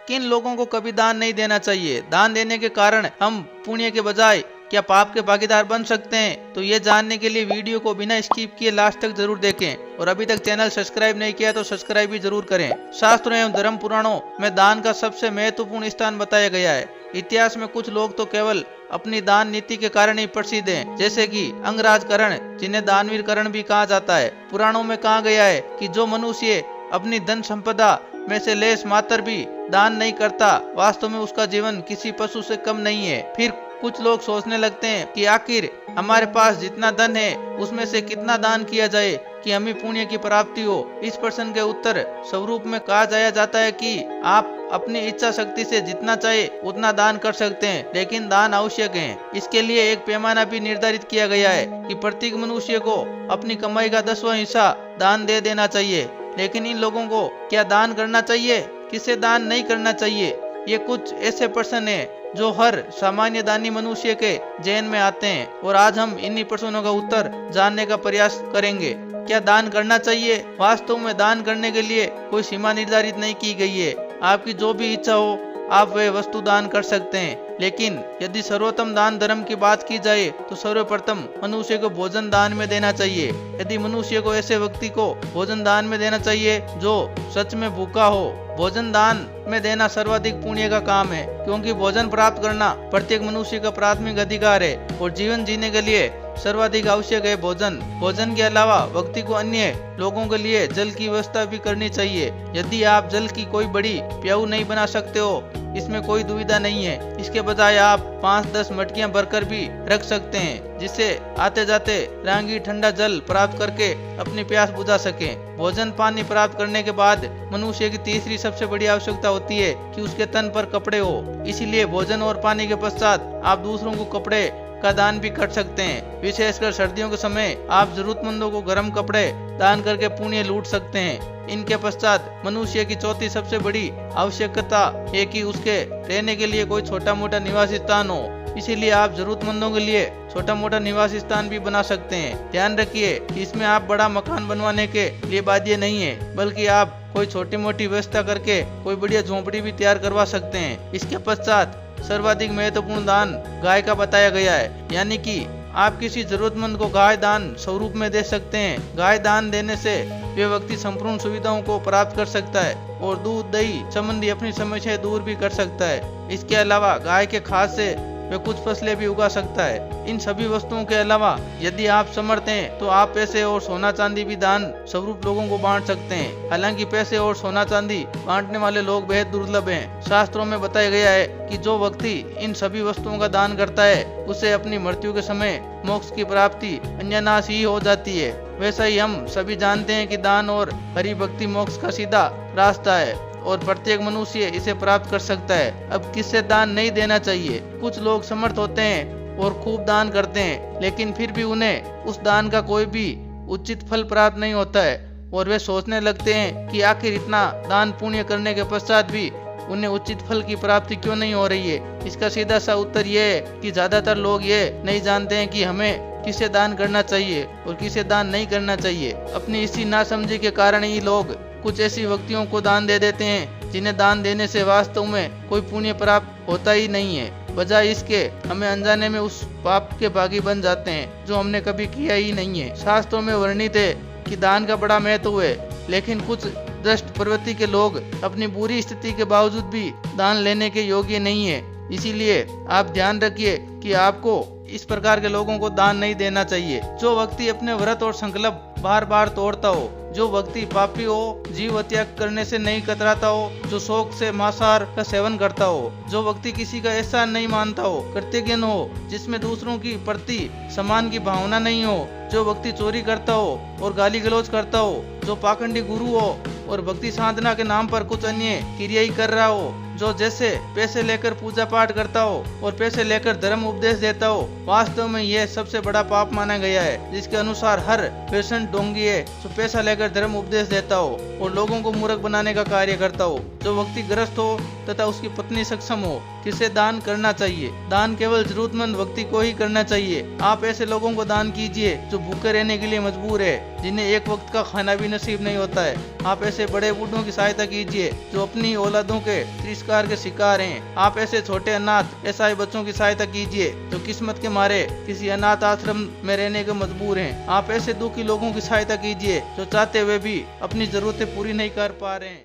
किन लोगों को कभी दान नहीं देना चाहिए। दान देने के कारण हम पुण्य के बजाय क्या पाप के भागीदार बन सकते हैं? तो ये जानने के लिए वीडियो को बिना स्किप किए लास्ट तक जरूर देखें और अभी तक चैनल सब्सक्राइब नहीं किया तो सब्सक्राइब भी जरूर करें। शास्त्रों एवं धर्म पुराणों में दान का सबसे महत्वपूर्ण स्थान बताया गया है। इतिहास में कुछ लोग तो केवल अपनी दान नीति के कारण ही प्रसिद्ध हैं, जैसे कि अंगराज कर्ण, जिन्हें दानवीर कर्ण भी कहा जाता है। पुराणों में कहा गया है कि जो मनुष्य अपनी धन संपदा में से लेस मात्र भी दान नहीं करता, वास्तव में उसका जीवन किसी पशु से कम नहीं है। फिर कुछ लोग सोचने लगते हैं कि आखिर हमारे पास जितना धन है उसमें से कितना दान किया जाए कि हमें पुण्य की प्राप्ति हो। इस प्रश्न के उत्तर स्वरूप में कहा जाता है कि आप अपनी इच्छा शक्ति से जितना चाहे उतना दान कर सकते हैं, लेकिन दान आवश्यक है। इसके लिए एक पैमाना भी निर्धारित किया गया है कि प्रत्येक मनुष्य को अपनी कमाई का 10वां हिस्सा दान दे देना चाहिए। लेकिन इन लोगों को क्या दान करना चाहिए, किसे दान नहीं करना चाहिए, ये कुछ ऐसे प्रश्न है जो हर सामान्य दानी मनुष्य के जहन में आते हैं और आज हम इन्हीं प्रश्नों का उत्तर जानने का प्रयास करेंगे। क्या दान करना चाहिए? वास्तव में दान करने के लिए कोई सीमा निर्धारित नहीं की गई है। आपकी जो भी इच्छा हो आप वह वस्तु दान कर सकते हैं। लेकिन यदि सर्वोत्तम दान धर्म की बात की जाए तो सर्वप्रथम मनुष्य को भोजन दान में देना चाहिए। यदि मनुष्य को ऐसे व्यक्ति को भोजन दान में देना चाहिए जो सच में भूखा हो। भोजन दान में देना सर्वाधिक पुण्य का काम है, क्योंकि भोजन प्राप्त करना प्रत्येक मनुष्य का प्राथमिक अधिकार है और जीवन जीने के लिए सर्वाधिक आवश्यक है भोजन। भोजन के अलावा व्यक्ति को अन्य लोगों के लिए जल की व्यवस्था भी करनी चाहिए। यदि आप जल की कोई बड़ी प्याऊ नहीं बना सकते हो, इसमें कोई दुविधा नहीं है। इसके बजाय आप 5-10 मटकियां भरकर भी रख सकते हैं, जिससे आते जाते राहगीर ठंडा जल प्राप्त करके अपनी प्यास बुझा सके। भोजन पानी प्राप्त करने के बाद मनुष्य की तीसरी सबसे बड़ी आवश्यकता होती है कि उसके तन पर कपड़े हो। इसीलिए भोजन और पानी के पश्चात आप दूसरों को कपड़े का दान भी कर सकते हैं। विशेषकर सर्दियों के समय आप जरूरतमंदों को गर्म कपड़े दान करके पुण्य लूट सकते हैं। इनके पश्चात मनुष्य की चौथी सबसे बड़ी आवश्यकता है कि उसके रहने के लिए कोई छोटा मोटा निवासी स्थान हो। इसीलिए आप जरूरतमंदों के लिए छोटा मोटा निवासी स्थान भी बना सकते हैं। ध्यान रखिए कि इसमें आप बड़ा मकान बनवाने के लिए बाध्य नहीं है, बल्कि आप कोई छोटी मोटी व्यवस्था करके कोई बढ़िया झोंपड़ी भी तैयार करवा सकते हैं। इसके पश्चात सर्वाधिक महत्वपूर्ण दान गाय का बताया गया है, यानी कि आप किसी जरूरतमंद को गाय दान स्वरूप में दे सकते हैं। गाय दान देने से वे व्यक्ति संपूर्ण सुविधाओं को प्राप्त कर सकता है और दूध दही संबंधी अपनी समस्याएं दूर भी कर सकता है। इसके अलावा गाय के खाद से वे कुछ फसलें भी उगा सकता है। इन सभी वस्तुओं के अलावा यदि आप समर्थ हैं तो आप पैसे और सोना चांदी भी दान स्वरूप लोगों को बांट सकते हैं। हालांकि पैसे और सोना चांदी बांटने वाले लोग बेहद दुर्लभ हैं। शास्त्रों में बताया गया है कि जो व्यक्ति इन सभी वस्तुओं का दान करता है उसे अपनी मृत्यु के समय मोक्ष की प्राप्ति अन्यनाश ही हो जाती है। वैसा ही हम सभी जानते हैं कि दान और हरि भक्ति मोक्ष का सीधा रास्ता है और प्रत्येक मनुष्य इसे प्राप्त कर सकता है। अब किससे दान नहीं देना चाहिए? कुछ लोग समर्थ होते हैं और खूब दान करते हैं, लेकिन फिर भी उन्हें उस दान का कोई भी उचित फल प्राप्त नहीं होता है और वे सोचने लगते हैं कि आखिर इतना दान पुण्य करने के पश्चात भी उन्हें उचित फल की प्राप्ति क्यों नहीं हो रही है। इसका सीधा सा उत्तर यह है कि ज्यादातर लोग ये नहीं जानते हैं कि हमें किसे दान करना चाहिए और किसे दान नहीं करना चाहिए। अपनी इसी नासमझी के कारण ही लोग कुछ ऐसी व्यक्तियों को दान दे देते हैं जिन्हें दान देने से वास्तव में कोई पुण्य प्राप्त होता ही नहीं है। बजाय इसके हमें अनजाने में उस पाप के भागी बन जाते हैं जो हमने कभी किया ही नहीं है। शास्त्रों में वर्णित है कि दान का बड़ा महत्व है, लेकिन कुछ दुष्ट प्रवृत्ति के लोग अपनी बुरी स्थिति के बावजूद भी दान लेने के योग्य नहीं है। इसीलिए आप ध्यान रखिए कि आपको इस प्रकार के लोगों को दान नहीं देना चाहिए। जो व्यक्ति अपने व्रत और संकल्प बार बार तोड़ता हो, जो व्यक्ति पापी हो, जीव हत्या करने से नहीं कतराता हो, जो शौक से मांसाहार का सेवन करता हो, जो व्यक्ति किसी का एहसान नहीं मानता हो, कृतज्ञ हो, जिसमें दूसरों की प्रति सम्मान की भावना नहीं हो, जो व्यक्ति चोरी करता हो और गाली गलौज करता हो, जो पाखंडी गुरु हो और भक्ति साधना के नाम पर कुछ अन्य क्रियाएं कर रहा हो, जो जैसे पैसे लेकर पूजा पाठ करता हो और पैसे लेकर धर्म उपदेश देता हो, वास्तव में यह सबसे बड़ा पाप माना गया है। जिसके अनुसार हर पेशेंट ढोंगी है जो पैसा लेकर धर्म उपदेश देता हो और लोगों को मूर्ख बनाने का कार्य करता हो। जो व्यक्ति ग्रस्त हो तथा उसकी पत्नी सक्षम हो, किसे दान करना चाहिए? दान केवल जरूरतमंद व्यक्ति को ही करना चाहिए। आप ऐसे लोगों को दान कीजिए जो भूखे रहने के लिए मजबूर है, जिन्हें एक वक्त का खाना भी नसीब नहीं होता है। आप ऐसे बड़े बूढ़ों की सहायता कीजिए जो अपनी औलादों के तिरस्कार के शिकार हैं। आप ऐसे छोटे अनाथ असहाय बच्चों की सहायता कीजिए जो किस्मत के मारे किसी अनाथ आश्रम में रहने के मजबूर हैं। आप ऐसे दुखी लोगों की सहायता कीजिए जो चाहते हुए भी अपनी जरूरतें पूरी नहीं कर पा रहे हैं।